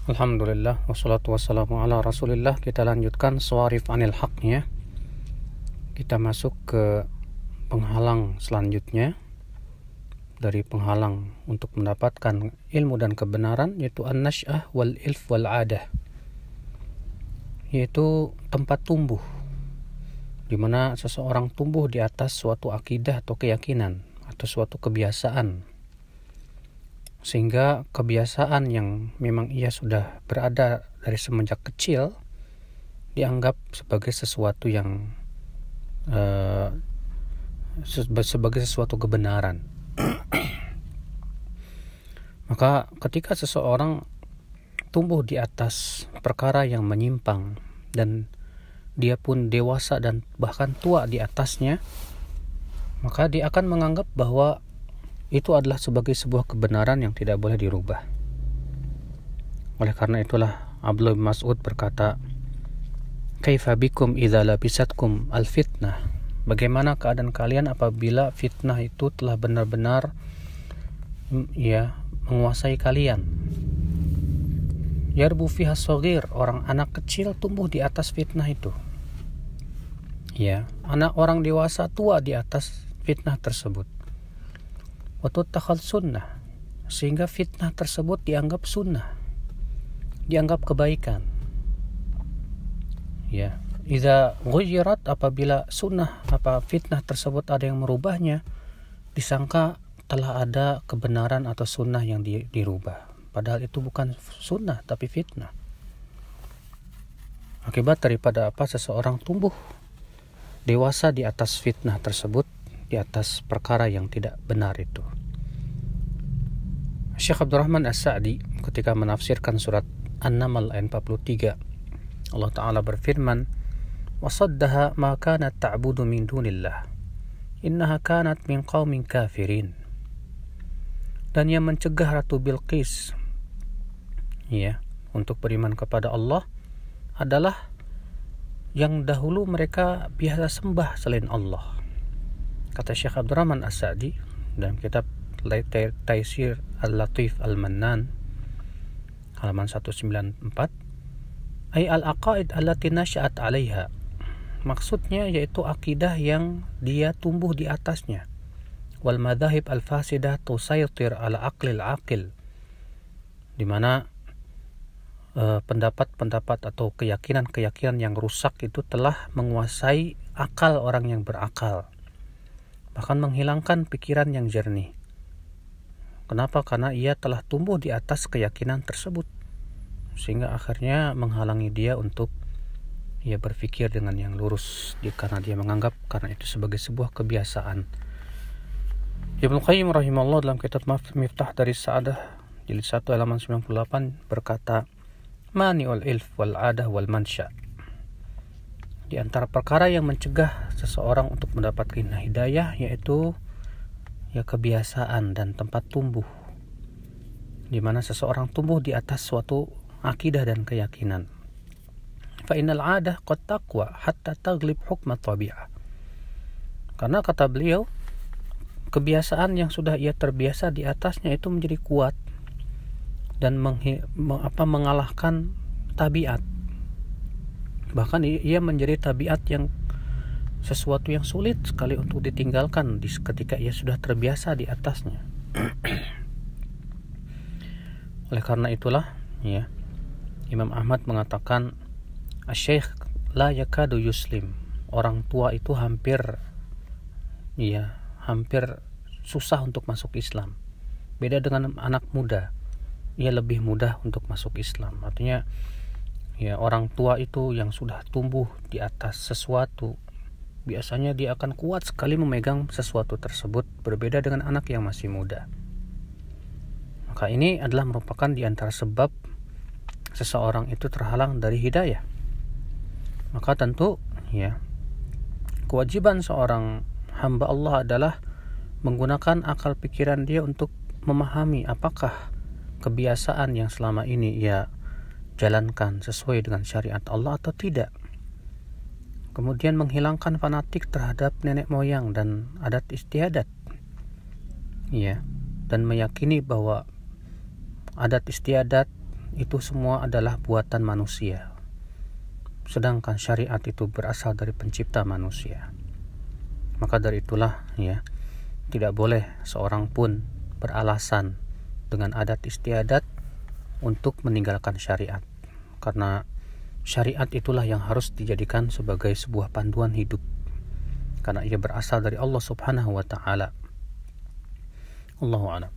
Alhamdulillah, wassalatu wassalamu ala rasulillah. Kita lanjutkan Shawarif Anil Haqnya. Kita masuk ke penghalang selanjutnya. Dari penghalang untuk mendapatkan ilmu dan kebenaran, yaitu an-nash'ah wal ilf wal adah, yaitu tempat tumbuh, di mana seseorang tumbuh di atas suatu akidah atau keyakinan atau suatu kebiasaan, sehingga kebiasaan yang memang ia sudah berada dari semenjak kecil dianggap sebagai sesuatu yang sebagai sesuatu kebenaran. Maka ketika seseorang tumbuh di atas perkara yang menyimpang dan dia pun dewasa dan bahkan tua di atasnya, maka dia akan menganggap bahwa itu adalah sebagai sebuah kebenaran yang tidak boleh dirubah. Oleh karena itulah Abdullah bin Mas'ud berkata, "Kaifa bikum idza labisatkum al-fitnah?" Bagaimana keadaan kalian apabila fitnah itu telah benar-benar menguasai kalian? Yarbu fiha shaghir, orang anak kecil tumbuh di atas fitnah itu. Anak orang dewasa tua di atas fitnah tersebut. Watutakhal sunnah, sehingga fitnah tersebut dianggap sunnah, dianggap kebaikan. Idza ghuyyirat, apabila sunnah fitnah tersebut ada yang merubahnya, disangka telah ada kebenaran atau sunnah yang dirubah, padahal itu bukan sunnah tapi fitnah. Akibat daripada seseorang tumbuh dewasa di atas fitnah tersebut, di atas perkara yang tidak benar itu. Syekh Abdurrahman As-Sa'di ketika menafsirkan surat An-Naml ayat 43, Allah Ta'ala berfirman, "Wasaddaha ma kanat ta'budu min dunillah, innaha kanat min qaumin kafirin." Dan yang mencegah Ratu Bilqis untuk beriman kepada Allah adalah yang dahulu mereka biasa sembah selain Allah. Kata Syekh Abdurrahman As-Sa'di dalam kitab Taisir Al-Latif Al-Mannan halaman 194, ay al-aqaid allati nasya'at 'alaiha, maksudnya yaitu akidah yang dia tumbuh di atasnya, wal madzahib al-fasidah tusaytir ala aqlil aqil, di mana pendapat-pendapat atau keyakinan-keyakinan yang rusak itu telah menguasai akal orang yang berakal, bahkan menghilangkan pikiran yang jernih. Kenapa? Karena ia telah tumbuh di atas keyakinan tersebut, sehingga akhirnya menghalangi dia untuk berpikir dengan yang lurus, karena dia menganggap karena itu sebagai sebuah kebiasaan. Ibnu Qayyim rahimahullah dalam kitab Miftah Daris Sa'adah jilid 1 halaman 98 berkata, "Mani'ul ilf wal adah wal mansya." Di antara perkara yang mencegah seseorang untuk mendapatkan hidayah yaitu kebiasaan dan tempat tumbuh, di mana seseorang tumbuh di atas suatu akidah dan keyakinan. Fa innal 'adah qad taqwa hatta taghlib hukm at-tabi'ah. Karena kata beliau, kebiasaan yang sudah ia terbiasa di atasnya itu menjadi kuat dan mengalahkan tabiat. Bahkan ia menjadi tabiat yang sesuatu yang sulit sekali untuk ditinggalkan ketika ia sudah terbiasa di atasnya. Oleh karena itulah Imam Ahmad mengatakan, "Asy-syaikh la yakadu yuslim." Orang tua itu hampir susah untuk masuk Islam. Beda dengan anak muda, ia lebih mudah untuk masuk Islam. Artinya orang tua itu yang sudah tumbuh di atas sesuatu, biasanya dia akan kuat sekali memegang sesuatu tersebut, berbeda dengan anak yang masih muda. Maka ini adalah merupakan di antara sebab seseorang itu terhalang dari hidayah. Maka tentu kewajiban seorang hamba Allah adalah menggunakan akal pikiran dia untuk memahami apakah kebiasaan yang selama ini ia jalankan sesuai dengan syariat Allah atau tidak. Kemudian menghilangkan fanatik terhadap nenek moyang dan adat istiadat, dan meyakini bahwa adat istiadat itu semua adalah buatan manusia, sedangkan syariat itu berasal dari pencipta manusia. Maka dari itulah ya, tidak boleh seorang pun beralasan dengan adat istiadat untuk meninggalkan syariat, karena syariat itulah yang harus dijadikan sebagai sebuah panduan hidup, karena ia berasal dari Allah Subhanahu wa taala. Allahu a'lam.